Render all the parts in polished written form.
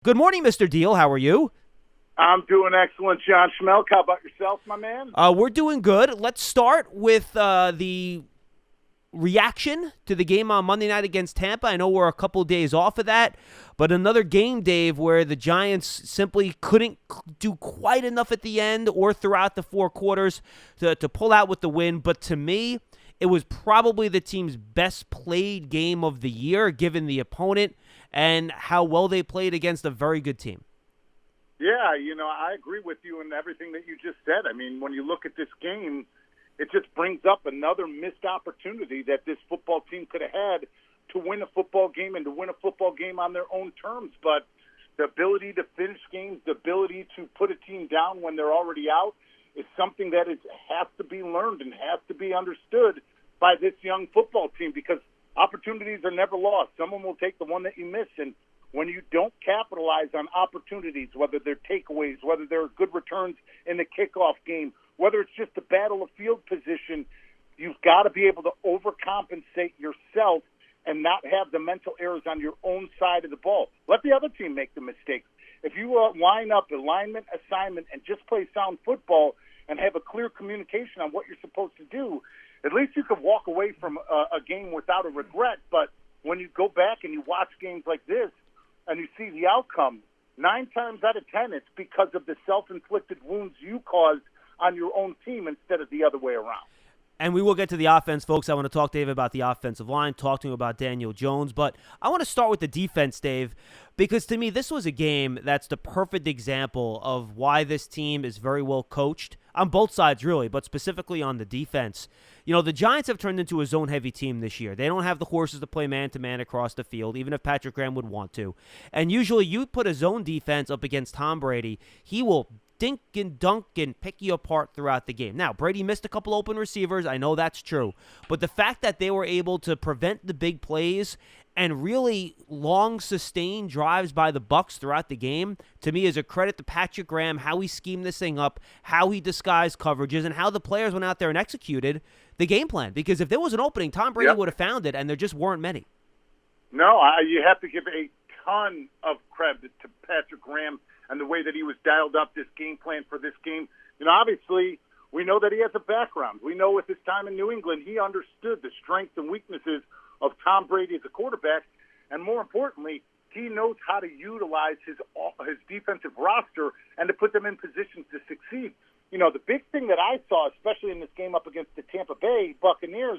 Good morning, Mr. Diehl. How are you? I'm doing excellent, John Schmeelk. How about yourself, my man? We're doing good. Let's start with the reaction to the game on Monday night against Tampa. I know we're a couple days off of that, but another game, Dave, where the Giants simply couldn't do quite enough at the end or throughout the four quarters to pull out with the win. But to me, it was probably the team's best played game of the year, given the opponent and how well they played against a very good team. Yeah, I agree with you in everything that you just said. I mean, when you look at this game, it just brings up another missed opportunity that this football team could have had to win a football game and to win a football game on their own terms. But the ability to finish games, the ability to put a team down when they're already out is something that has to be learned and has to be understood by this young football team because opportunities are never lost. Someone will take the one that you miss, and when you don't capitalize on opportunities, whether they're takeaways, whether they're good returns in the kickoff game, whether it's just a battle of field position, you've got to be able to overcompensate yourself and not have the mental errors on your own side of the ball. Let the other team make the mistakes. If you line up alignment, assignment, and just play sound football and have a clear communication on what you're supposed to do, at least you could walk away from a game without a regret. But when you go back and you watch games like this and you see the outcome, 9 times out of 10, it's because of the self-inflicted wounds you caused on your own team instead of the other way around. And we will get to the offense, folks. I want to talk to Dave about the offensive line, talk to him about Daniel Jones. But I want to start with the defense, Dave, because to me, this was a game that's the perfect example of why this team is very well coached on both sides, really, but specifically on the defense. You know, the Giants have turned into a zone-heavy team this year. They don't have the horses to play man-to-man across the field, even if Patrick Graham would want to. And usually you put a zone defense up against Tom Brady, he will dink and dunk and pick you apart throughout the game. Now, Brady missed a couple open receivers. I know that's true. But the fact that they were able to prevent the big plays and really long, sustained drives by the Bucs throughout the game, to me, is a credit to Patrick Graham, how he schemed this thing up, how he disguised coverages, and how the players went out there and executed the game plan. Because if there was an opening, Tom Brady would have found it, and there just weren't many. No, you have to give a ton of credit to Patrick Graham and the way that he was dialed up this game plan for this game. Obviously, we know that he has a background. We know with his time in New England, he understood the strengths and weaknesses of Tom Brady as a quarterback. And more importantly, he knows how to utilize his defensive roster and to put them in positions to succeed. The big thing that I saw, especially in this game up against the Tampa Bay Buccaneers,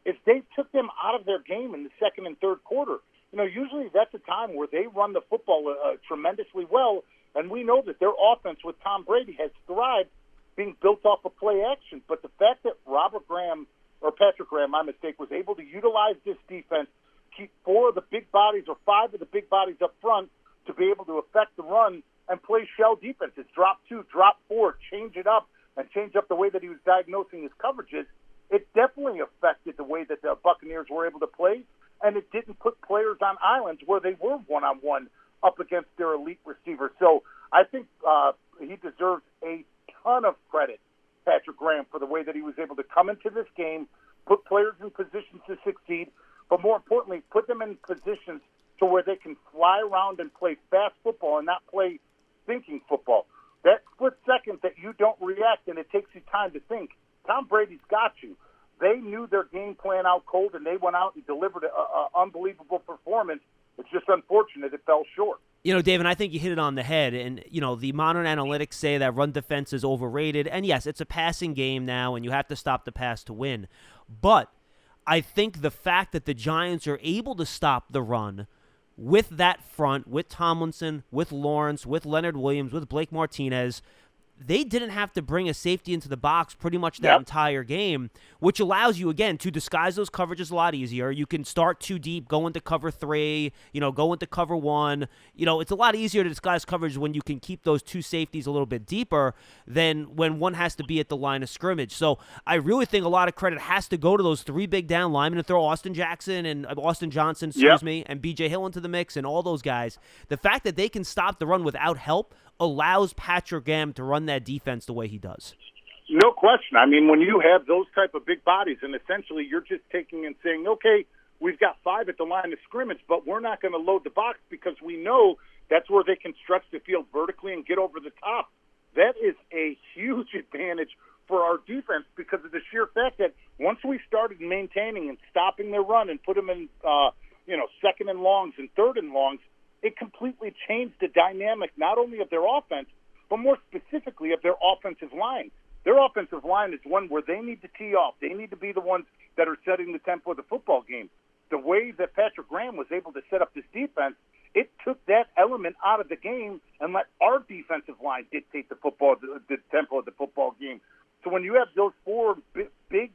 is they took them out of their game in the second and third quarter. Usually that's a time where they run the football tremendously well, and we know that their offense with Tom Brady has thrived being built off of play action. But the fact that Patrick Graham, my mistake, was able to utilize this defense, keep 4 of the big bodies or 5 of the big bodies up front to be able to affect the run and play shell defenses, drop 2, drop 4, change it up, and change up the way that he was diagnosing his coverages, it definitely affected the way that the Buccaneers were able to play, and it didn't put players on islands where they were one-on-one up against their elite receivers. So I think he deserves a ton of credit, Patrick Graham, for the way that he was able to come into this game, put players in positions to succeed, but more importantly, put them in positions to where they can fly around and play fast football and not play thinking football. That split second that you don't react and it takes you time to think, Tom Brady's got you. They knew their game plan out cold, and they went out and delivered an unbelievable performance. It's just unfortunate it fell short. Dave, and I think you hit it on the head. And, the modern analytics say that run defense is overrated. And, yes, it's a passing game now, and you have to stop the pass to win. But I think the fact that the Giants are able to stop the run with that front, with Tomlinson, with Lawrence, with Leonard Williams, with Blake Martinez, they didn't have to bring a safety into the box pretty much that entire game, which allows you, again, to disguise those coverages a lot easier. You can start too deep, go into cover 3, go into cover 1. It's a lot easier to disguise coverage when you can keep those 2 safeties a little bit deeper than when one has to be at the line of scrimmage. So I really think a lot of credit has to go to those 3 big down linemen and throw Austin Johnson, and B.J. Hill into the mix and all those guys. The fact that they can stop the run without help allows Patrick Graham to run that defense the way he does. No question. I mean, when you have those type of big bodies, and essentially you're just taking and saying, okay, we've got 5 at the line of scrimmage, but we're not going to load the box because we know That's where they can stretch the field vertically and get over the top. That is a huge advantage for our defense because of the sheer fact that once we started maintaining and stopping their run and put them in, second and longs and third and longs, it completely changed the dynamic not only of their offense, but more specifically of their offensive line. Their offensive line is one where they need to tee off. They need to be the ones that are setting the tempo of the football game. The way that Patrick Graham was able to set up this defense, it took that element out of the game and let our defensive line dictate the tempo of the football game. So when you have those four big,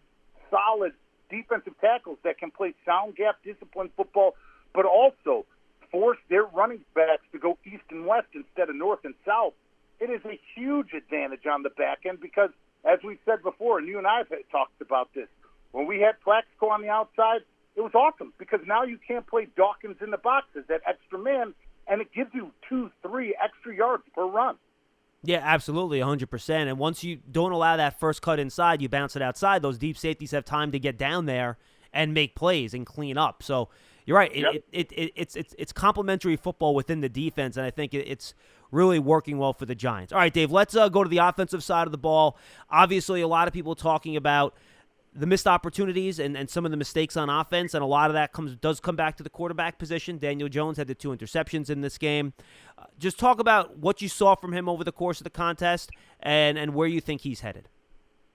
solid defensive tackles that can play sound gap, disciplined football, but also force their running backs to go east and west instead of north and south, it is a huge advantage on the back end because, as we said before, and you and I have talked about this, when we had Plaxico on the outside, it was awesome because now you can't play Dawkins in the boxes, that extra man, and it gives you 2-3 extra yards per run. Yeah, absolutely, 100%. And once you don't allow that first cut inside, you bounce it outside, those deep safeties have time to get down there and make plays and clean up. So you're right. Yep. It's complementary football within the defense, and I think it's really working well for the Giants. All right, Dave, let's go to the offensive side of the ball. Obviously, a lot of people talking about the missed opportunities and some of the mistakes on offense, and a lot of that does come back to the quarterback position. Daniel Jones had the 2 interceptions in this game. Just talk about what you saw from him over the course of the contest and where you think he's headed.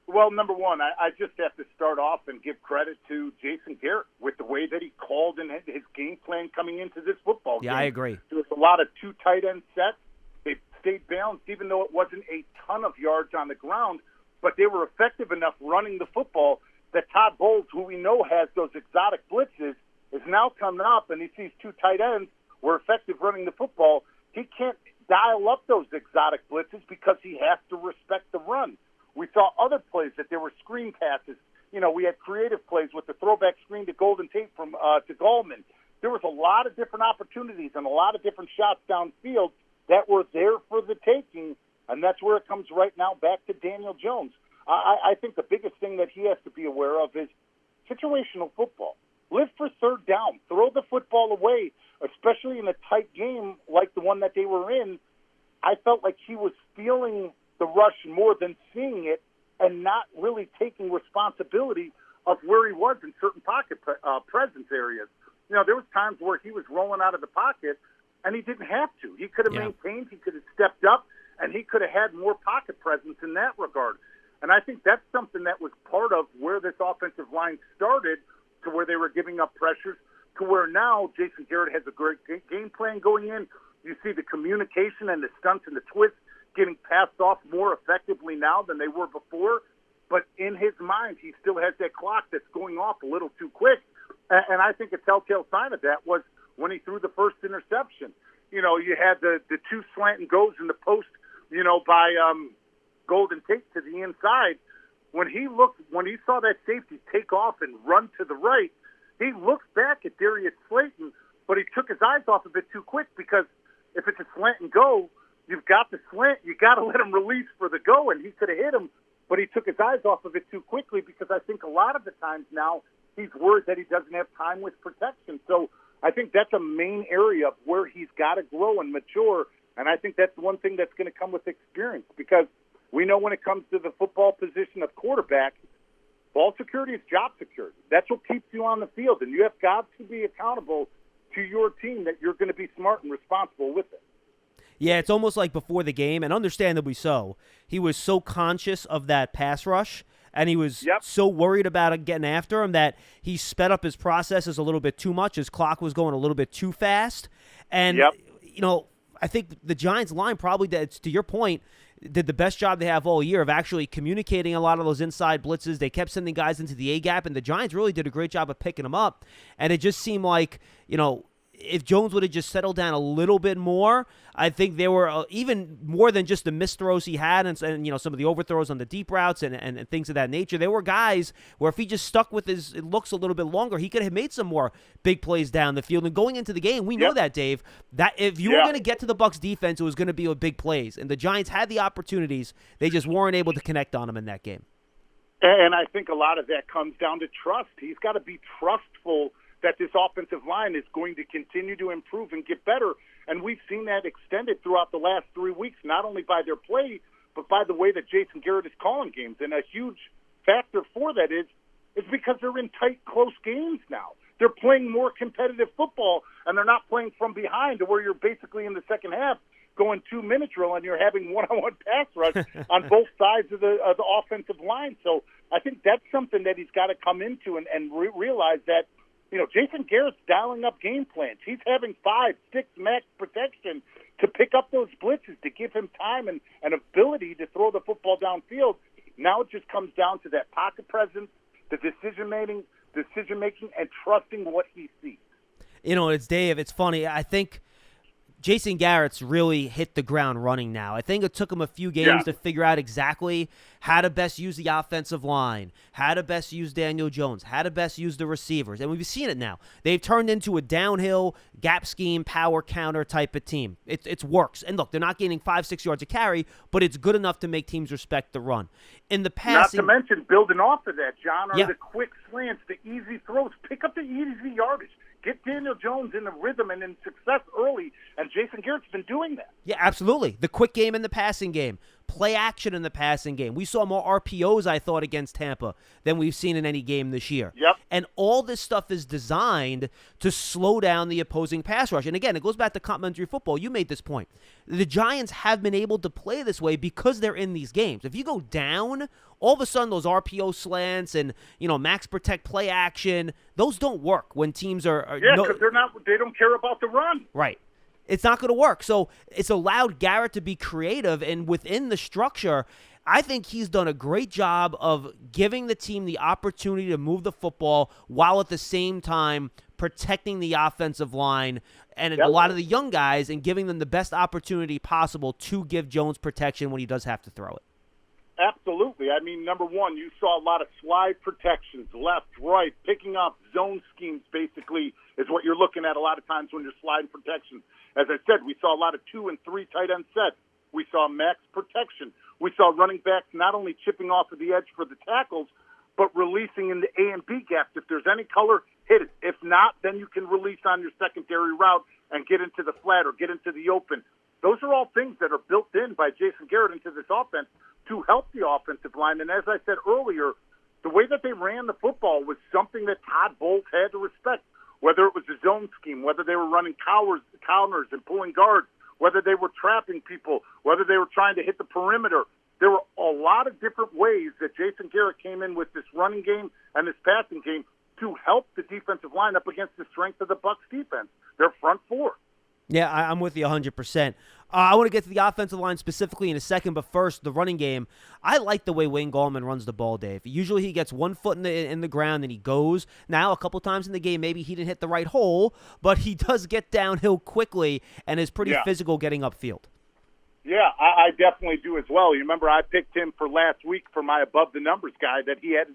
Well, number one, I just have to start off and give credit to Jason Garrett with the way that he called in his game plan coming into this football game. Yeah, I agree. There was a lot of 2 tight end sets. They stayed balanced, even though it wasn't a ton of yards on the ground, but they were effective enough running the football that Todd Bowles, who we know has those exotic blitzes, is now coming up and he sees 2 tight ends were effective running the football. He can't dial up those exotic blitzes because he has to respect the run. We saw other plays that there were screen passes. We had creative plays with the throwback screen to Golden Tate to Gallman. There was a lot of different opportunities and a lot of different shots downfield that were there for the taking, and that's where it comes right now back to Daniel Jones. I think the biggest thing that he has to be aware of is situational football. Live for third down. Throw the football away, especially in a tight game like the one that they were in. I felt like he was feeling the rush more than seeing it and not really taking responsibility of where he was in certain pocket presence areas. There was times where he was rolling out of the pocket, and he didn't have to. He could have maintained, he could have stepped up, and he could have had more pocket presence in that regard. And I think that's something that was part of where this offensive line started, to where they were giving up pressures, to where now Jason Garrett has a great game plan going in. You see the communication and the stunts and the twists getting passed off more effectively now than they were before. But in his mind, he still has that clock that's going off a little too quick. And I think a telltale sign of that was when he threw the first interception. You had the 2 slant and goes in the post, by Golden Tate to the inside. When he saw that safety take off and run to the right, he looked back at Darius Slayton, but he took his eyes off of it too quick because if it's a slant and go, you've got the slant, you got to let him release for the go, and he could have hit him, but he took his eyes off of it too quickly because I think a lot of the times now he's worried that he doesn't have time with protection. So I think that's a main area of where he's got to grow and mature, and I think that's one thing that's going to come with experience because we know when it comes to the football position of quarterback, ball security is job security. That's what keeps you on the field, and you have got to be accountable to your team that you're going to be smart and responsible with it. Yeah, it's almost like before the game, and understandably so, he was so conscious of that pass rush, and he was so worried about it getting after him that he sped up his processes a little bit too much. His clock was going a little bit too fast. And, I think the Giants line probably, to your point, did the best job they have all year of actually communicating a lot of those inside blitzes. They kept sending guys into the A-gap, and the Giants really did a great job of picking them up. And it just seemed like, if Jones would have just settled down a little bit more, I think there were even more than just the missed throws he had and some of the overthrows on the deep routes and things of that nature. There were guys where if he just stuck with his looks a little bit longer, he could have made some more big plays down the field. And going into the game, we know that, Dave, that if you were going to get to the Bucs defense, it was going to be with big plays. And the Giants had the opportunities. They just weren't able to connect on them in that game. And I think a lot of that comes down to trust. He's got to be trustful that this offensive line is going to continue to improve and get better. And we've seen that extended throughout the last 3 weeks, not only by their play, but by the way that Jason Garrett is calling games. And a huge factor for that is because they're in tight, close games now. They're playing more competitive football, and they're not playing from behind to where you're basically in the second half going 2-minute drill and you're having one-on-one pass rush on both sides of the offensive line. So I think that's something that he's got to come into and realize that, Jason Garrett's dialing up game plans. He's having 5, 6 max protection to pick up those blitzes, to give him time and ability to throw the football downfield. Now it just comes down to that pocket presence, the decision-making, and trusting what he sees. It's Dave. It's funny. I think Jason Garrett's really hit the ground running now. I think it took him a few games to figure out exactly how to best use the offensive line, how to best use Daniel Jones, how to best use the receivers. And we've seen it now. They've turned into a downhill, gap scheme, power counter type of team. It works. And look, they're not gaining 5-6 yards a carry, but it's good enough to make teams respect the run. In the passing, not to mention building off of that, John, are the quick slants, the easy throws. Pick up the easy yardage. Get Daniel Jones in the rhythm and in success early, and Jason Garrett's been doing that. Yeah, absolutely. The quick game in the passing game, play action in the passing game. We saw more RPOs, I thought, against Tampa than we've seen in any game this year. Yep. And all this stuff is designed to slow down the opposing pass rush. And again, it goes back to complementary football. You made this point. The Giants have been able to play this way because they're in these games. If you go down, all of a sudden those RPO slants and, max protect play action, those don't work when teams are because they don't care about the run. Right. It's not going to work. So it's allowed Garrett to be creative, and within the structure, I think he's done a great job of giving the team the opportunity to move the football while at the same time protecting the offensive line and a lot of the young guys and giving them the best opportunity possible to give Jones protection when he does have to throw it. Absolutely. I mean, number one, you saw a lot of slide protections, left, right, picking up zone schemes basically is what you're looking at a lot of times when you're sliding protection. As I said, we saw a lot of 2 and 3 tight end sets. We saw max protection. We saw running backs not only chipping off of the edge for the tackles, but releasing in the A and B gaps. If there's any color, hit it. If not, then you can release on your secondary route and get into the flat or get into the open. Those are all things that are built in by Jason Garrett into this offense to help the offensive line. And as I said earlier, the way that they ran the football was something that Todd Bowles had to respect, whether it was a zone scheme, whether they were running counters and pulling guards, whether they were trapping people, whether they were trying to hit the perimeter. There were a lot of different ways that Jason Garrett came in with this running game and this passing game to help the defensive line up against the strength of the Bucs defense, their front four. Yeah, I'm with you 100%. I want to get to the offensive line specifically in a second, but first, the running game. I like the way Wayne Gallman runs the ball, Dave. Usually he gets 1 foot in the ground and he goes. Now, a couple times in the game, maybe he didn't hit the right hole, but he does get downhill quickly and is pretty physical getting upfield. Yeah, I definitely do as well. You remember I picked him for last week for my above-the-numbers guy, that he had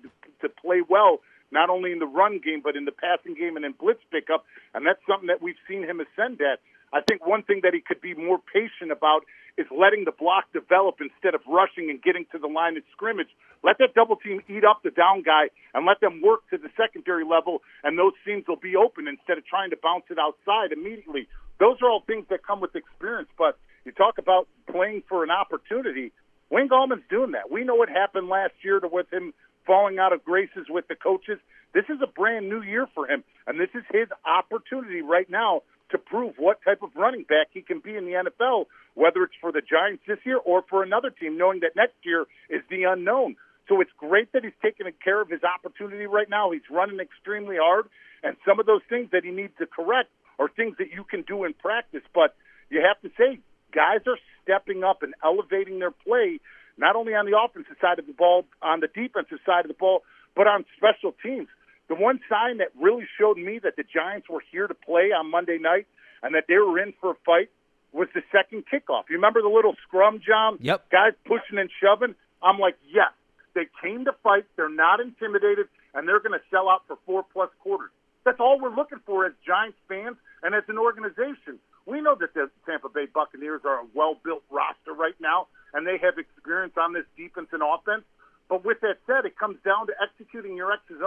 to play well, not only in the run game, but in the passing game and in blitz pickup, and that's something that we've seen him ascend at. I think one thing that he could be more patient about is letting the block develop instead of rushing and getting to the line of scrimmage. Let that double team eat up the down guy and let them work to the secondary level, and those seams will be open instead of trying to bounce it outside immediately. Those are all things that come with experience, but you talk about playing for an opportunity. Wayne Gallman's doing that. We know what happened last year with him falling out of graces with the coaches. This is a brand new year for him, and this is his opportunity right now to prove what type of running back he can be in the NFL, whether it's for the Giants this year or for another team, knowing that next year is the unknown. So it's great that he's taking care of his opportunity right now. He's running extremely hard, and some of those things that he needs to correct are things that you can do in practice. But you have to say, guys are stepping up and elevating their play, not only on the offensive side of the ball, on the defensive side of the ball, but on special teams. The one sign that really showed me that the Giants were here to play on Monday night and that they were in for a fight was the second kickoff. You remember the little scrum, John? Yep. Guys pushing and shoving? I'm like, yes, they came to fight. They're not intimidated, and they're going to sell out for 4+ quarters. That's all we're looking for as Giants fans and as an organization. We know that the Tampa Bay Buccaneers are a well-built roster right now, and they have experience on this defense and offense. But with that said, it comes down to executing your X's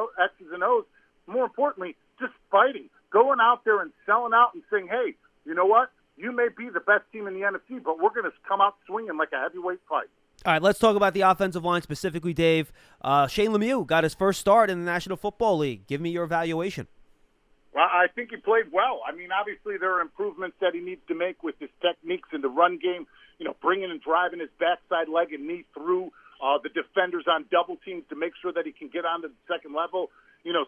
and O's. More importantly, just fighting, going out there and selling out and saying, hey, you know what? you may be the best team in the NFC, but we're going to come out swinging like a heavyweight fight. All right, let's talk about the offensive line specifically, Dave. Shane Lemieux got his first start in the National Football League. Give me your evaluation. Well, I think he played well. I mean, obviously there are improvements that he needs to make with his techniques in the run game, bringing and driving his backside leg and knee through the defenders on double teams to make sure that he can get onto the second level.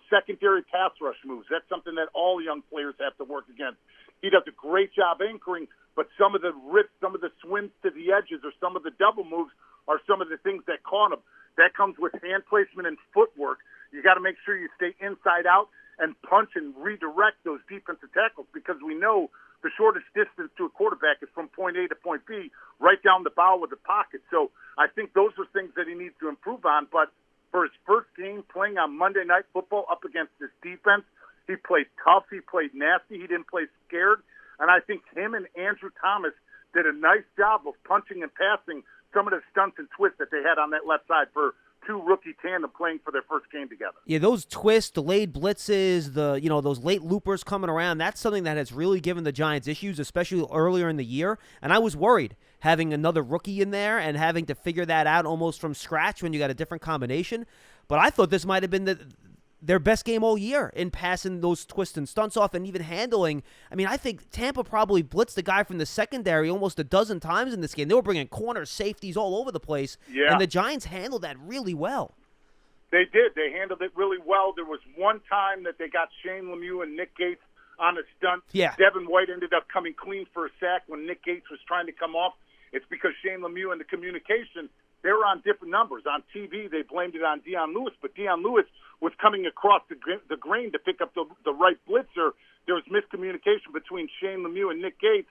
Secondary pass rush moves. That's something that all young players have to work against. He does a great job anchoring, but some of the rips, some of the swims to the edges, or some of the double moves are some of the things that caught him. That comes with hand placement and footwork. You got to make sure you stay inside out and punch and redirect those defensive tackles, because we know the shortest distance to a quarterback is from point A to point B, right down the bow of the pocket. So I think those are things that he needs to improve on. But for his first game playing on Monday Night Football up against this defense, he played tough. He played nasty. He didn't play scared. And I think him and Andrew Thomas did a nice job of punching and passing some of the stunts and twists that they had on that left side for two rookie tandem playing for their first game together. Yeah, those twists, delayed blitzes, those late loopers coming around, that's something that has really given the Giants issues, especially earlier in the year. And I was worried having another rookie in there and having to figure that out almost from scratch when you got a different combination. But I thought this might have been their best game all year in passing those twists and stunts off and even handling. I mean, I think Tampa probably blitzed the guy from the secondary almost a dozen times in this game. They were bringing corners, safeties all over the place, and the Giants handled that really well. They did. They handled it really well. There was one time that they got Shane Lemieux and Nick Gates on a stunt. Yeah. Devin White ended up coming clean for a sack when Nick Gates was trying to come off. It's because Shane Lemieux and the communication, they were on different numbers. On TV, they blamed it on Deion Lewis, but Deion Lewis was coming across the grain to pick up the right blitzer. There was miscommunication between Shane Lemieux and Nick Gates.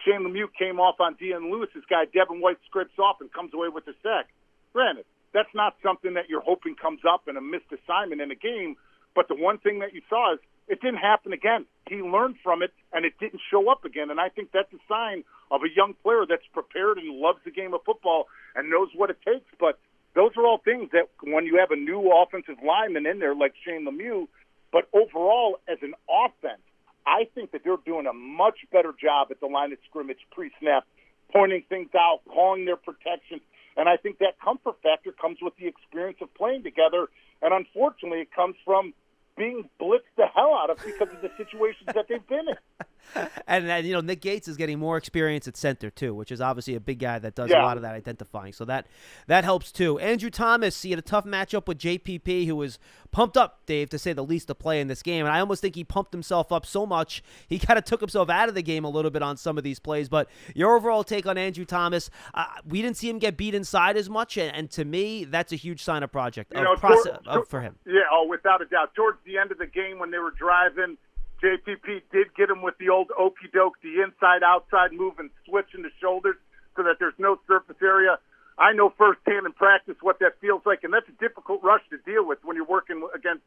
Shane Lemieux came off on Deion Lewis's guy. Devin White scripts off and comes away with the sack. Granted, that's not something that you're hoping comes up in a missed assignment in a game, but the one thing that you saw is it didn't happen again. He learned from it, and it didn't show up again, and I think that's a sign of a young player that's prepared and loves the game of football and knows what it takes. But those are all things that when you have a new offensive lineman in there like Shane Lemieux, but overall as an offense, I think that they're doing a much better job at the line of scrimmage pre-snap, pointing things out, calling their protection, and I think that comfort factor comes with the experience of playing together, and unfortunately it comes from being blitzed the hell out of because of the situations that they've been in. And Nick Gates is getting more experience at center too, which is obviously a big guy that does a lot of that identifying. So that helps too. Andrew Thomas, he had a tough matchup with JPP, who was pumped up, Dave, to say the least, to play in this game. And I almost think he pumped himself up so much he kind of took himself out of the game a little bit on some of these plays. But your overall take on Andrew Thomas, we didn't see him get beat inside as much, and to me, that's a huge sign of for him. Yeah, without a doubt. Towards the end of the game when they were driving, JPP did get him with the old okey-doke, the inside-outside move and switching the shoulders so that there's no surface area. I know firsthand in practice what that feels like, and that's a difficult rush to deal with when you're working against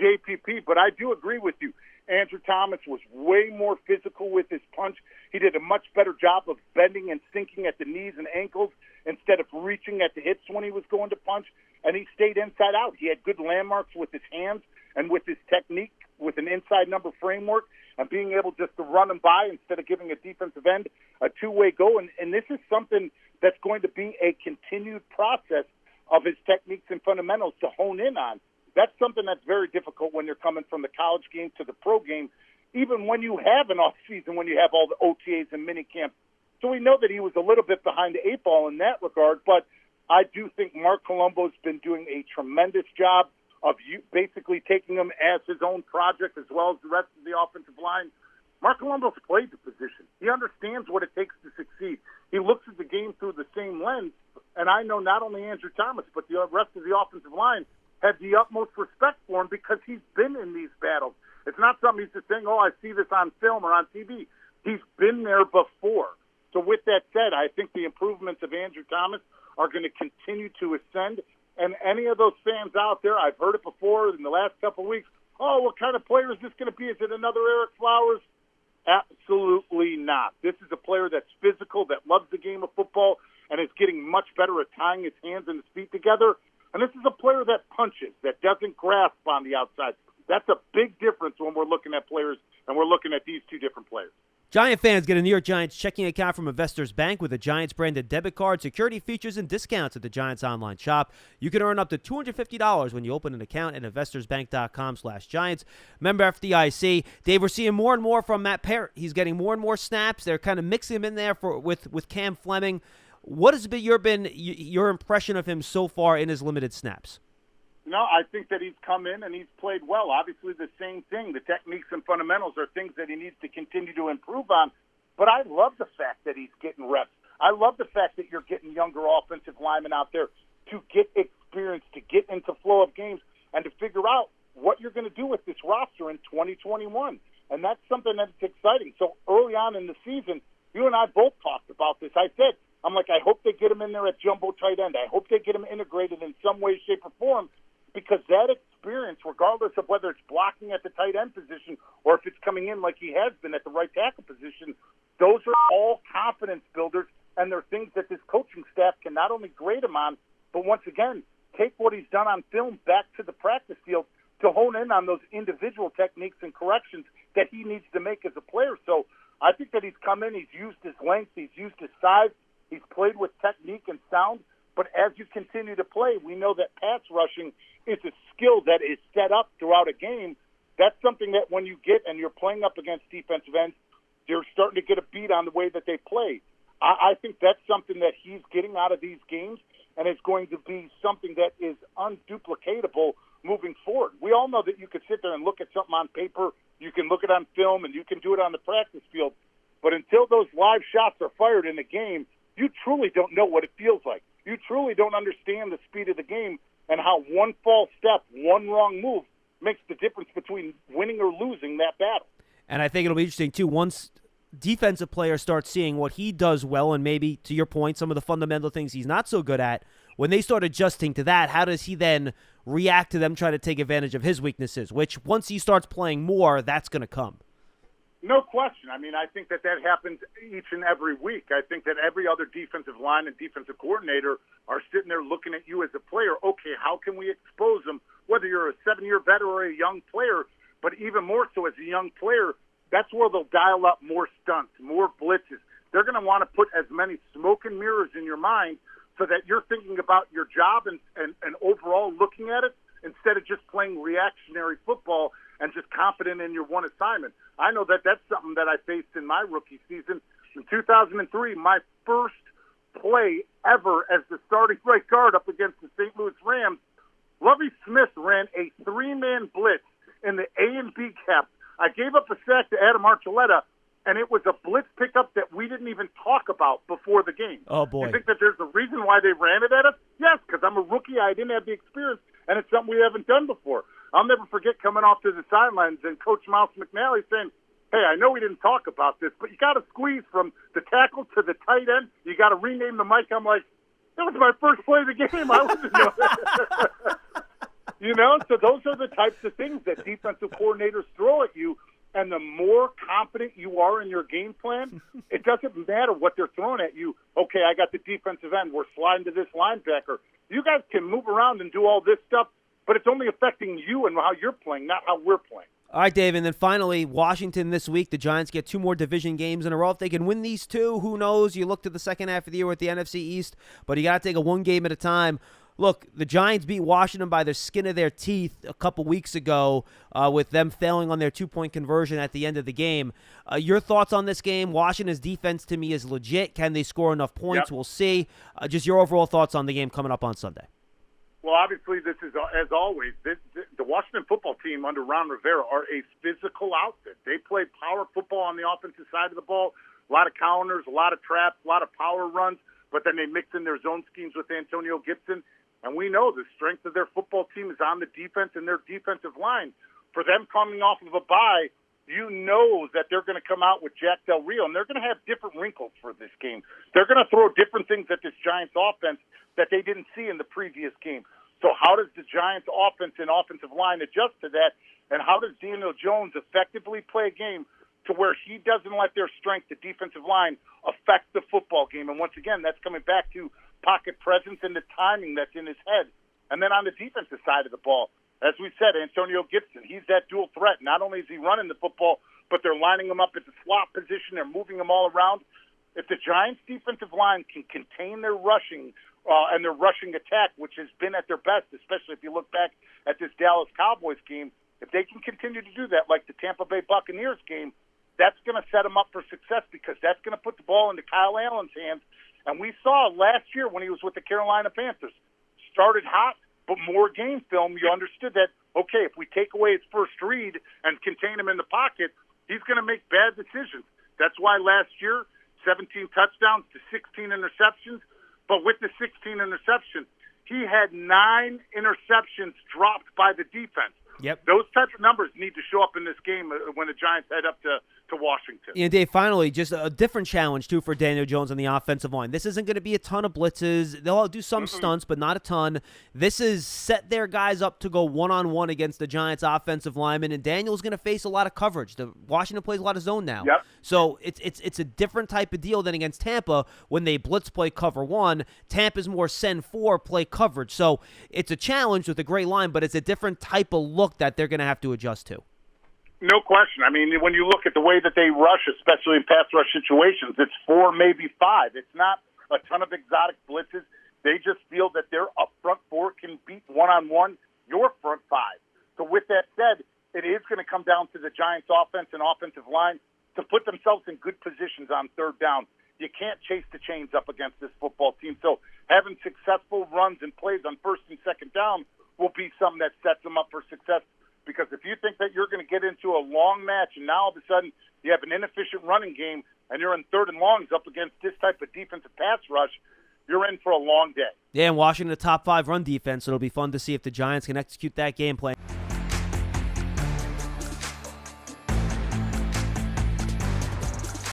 JPP. But I do agree with you. Andrew Thomas was way more physical with his punch. He did a much better job of bending and sinking at the knees and ankles instead of reaching at the hips when he was going to punch, and he stayed inside out. He had good landmarks with his hands and with his technique, with an inside number framework, and being able just to run him by instead of giving a defensive end a two-way go. And this is something that's going to be a continued process of his techniques and fundamentals to hone in on. That's something that's very difficult when you're coming from the college game to the pro game, even when you have an off-season, when you have all the OTAs and minicamp. So we know that he was a little bit behind the eight ball in that regard, but I do think Mark Colombo's been doing a tremendous job of basically taking him as his own project as well as the rest of the offensive line. Mark Colombo's played the position. He understands what it takes to succeed. He looks at the game through the same lens, and I know not only Andrew Thomas but the rest of the offensive line have the utmost respect for him because he's been in these battles. It's not something he's just saying, I see this on film or on TV. He's been there before. So with that said, I think the improvements of Andrew Thomas are going to continue to ascend. And any of those fans out there, I've heard it before in the last couple of weeks, what kind of player is this going to be? Is it another Eric Flowers? Absolutely not. This is a player that's physical, that loves the game of football, and is getting much better at tying his hands and his feet together. And this is a player that punches, that doesn't grasp on the outside. That's a big difference when we're looking at players and we're looking at these two different players. Giant fans get a New York Giants checking account from Investors Bank with a Giants-branded debit card, security features, and discounts at the Giants online shop. You can earn up to $250 when you open an account at investorsbank.com/Giants. Member FDIC. Dave, we're seeing more and more from Matt Parrott. He's getting more and more snaps. They're kind of mixing him in there with Cam Fleming. What has been your impression of him so far in his limited snaps? No, I think that he's come in and he's played well. Obviously, the same thing. The techniques and fundamentals are things that he needs to continue to improve on. But I love the fact that he's getting reps. I love the fact that you're getting younger offensive linemen out there to get experience, to get into flow of games, and to figure out what you're going to do with this roster in 2021. And that's something that's exciting. So early on in the season, you and I both talked about this. I said, I'm like, I hope they get him in there at jumbo tight end. I hope they get him integrated in some way, shape, or form. Because that experience, regardless of whether it's blocking at the tight end position or if it's coming in like he has been at the right tackle position, those are all confidence builders, and they're things that this coaching staff can not only grade him on, but once again, take what he's done on film back to the practice field to hone in on those individual techniques and corrections that he needs to make as a player. So I think that he's come in, he's used his length, he's used his size, he's played with technique and sound. But as you continue to play, we know that pass rushing is a skill that is set up throughout a game. That's something that when you get and you're playing up against defensive ends, you're starting to get a beat on the way that they play. I think that's something that he's getting out of these games, and it's going to be something that is unduplicatable moving forward. We all know that you could sit there and look at something on paper, you can look at it on film, and you can do it on the practice field. But until those live shots are fired in the game, you truly don't know what it feels like. You truly don't understand the speed of the game and how one false step, one wrong move makes the difference between winning or losing that battle. And I think it'll be interesting, too, once defensive players start seeing what he does well and maybe, to your point, some of the fundamental things he's not so good at, when they start adjusting to that, how does he then react to them trying to take advantage of his weaknesses, which once he starts playing more, that's going to come. No question. I mean, I think that happens each and every week. I think that every other defensive line and defensive coordinator are sitting there looking at you as a player. Okay, how can we expose them? Whether you're a 7-year veteran or a young player, but even more so as a young player, that's where they'll dial up more stunts, more blitzes. They're going to want to put as many smoke and mirrors in your mind so that you're thinking about your job and overall looking at it instead of just playing reactionary football and just confident in your one assignment. I know that that's something that I faced in my rookie season. In 2003, my first play ever as the starting right guard up against the St. Louis Rams, Lovie Smith ran a 3-man blitz in the A and B gap. I gave up a sack to Adam Archuleta, and it was a blitz pickup that we didn't even talk about before the game. Oh, boy. You think that there's a reason why they ran it at us? Yes, because I'm a rookie. I didn't have the experience, and it's something we haven't done before. I'll never forget coming off to the sidelines and Coach Mouse McNally saying, hey, I know we didn't talk about this, but you got to squeeze from the tackle to the tight end. You got to rename the mic. I'm like, that was my first play of the game. I wasn't know that. You know, so those are the types of things that defensive coordinators throw at you. And the more confident you are in your game plan, it doesn't matter what they're throwing at you. Okay, I got the defensive end. We're sliding to this linebacker. You guys can move around and do all this stuff, but it's only affecting you and how you're playing, not how we're playing. All right, Dave, and then finally, Washington this week. The Giants get 2 more division games in a row. If they can win these 2, who knows? You look to the second half of the year with the NFC East, but you got to take it one game at a time. Look, the Giants beat Washington by the skin of their teeth a couple weeks ago with them failing on their 2-point conversion at the end of the game. Your thoughts on this game? Washington's defense, to me, is legit. Can they score enough points? Yep. We'll see. Just your overall thoughts on the game coming up on Sunday. Well, obviously, this is, as always, the Washington football team under Ron Rivera are a physical outfit. They play power football on the offensive side of the ball, a lot of counters, a lot of traps, a lot of power runs, but then they mix in their zone schemes with Antonio Gibson. And we know the strength of their football team is on the defense and their defensive line. For them coming off of a bye, you know that they're going to come out with Jack Del Rio, and they're going to have different wrinkles for this game. They're going to throw different things at this Giants offense that they didn't see in the previous game. So how does the Giants offense and offensive line adjust to that, and how does Daniel Jones effectively play a game to where he doesn't let their strength, the defensive line, affect the football game? And once again, that's coming back to pocket presence and the timing that's in his head. And then on the defensive side of the ball, as we said, Antonio Gibson, he's that dual threat. Not only is he running the football, but they're lining them up at the slot position. They're moving them all around. If the Giants' defensive line can contain their rushing and their rushing attack, which has been at their best, especially if you look back at this Dallas Cowboys game, if they can continue to do that like the Tampa Bay Buccaneers game, that's going to set them up for success because that's going to put the ball into Kyle Allen's hands. And we saw last year when he was with the Carolina Panthers, started hot, but more game film, you understood that, okay, if we take away his first read and contain him in the pocket, he's going to make bad decisions. That's why last year, 17 touchdowns to 16 interceptions. But with the 16 interceptions, he had 9 interceptions dropped by the defense. Yep. Those types of numbers need to show up in this game when the Giants head up to Washington. And Dave, finally, just a different challenge, too, for Daniel Jones on the offensive line. This isn't going to be a ton of blitzes. They'll do some stunts, but not a ton. This is set their guys up to go one-on-one against the Giants' offensive linemen, and Daniel's going to face a lot of coverage. Washington plays a lot of zone now. Yep. So it's a different type of deal than against Tampa when they blitz play cover one. Tampa's more send four play coverage. So it's a challenge with a great line, but it's a different type of look that they're going to have to adjust to. No question. I mean, when you look at the way that they rush, especially in pass rush situations, it's 4, maybe 5. It's not a ton of exotic blitzes. They just feel that their up front 4 can beat one-on-one your front 5. So with that said, it is going to come down to the Giants' offense and offensive line to put themselves in good positions on third down. You can't chase the chains up against this football team. So having successful runs and plays on first and second down will be something that sets them up for success. Because if you think that you're going to get into a long match and now all of a sudden you have an inefficient running game and you're in third and longs up against this type of defensive pass rush, you're in for a long day. Yeah, and Washington, a top 5 run defense. So it'll be fun to see if the Giants can execute that game plan.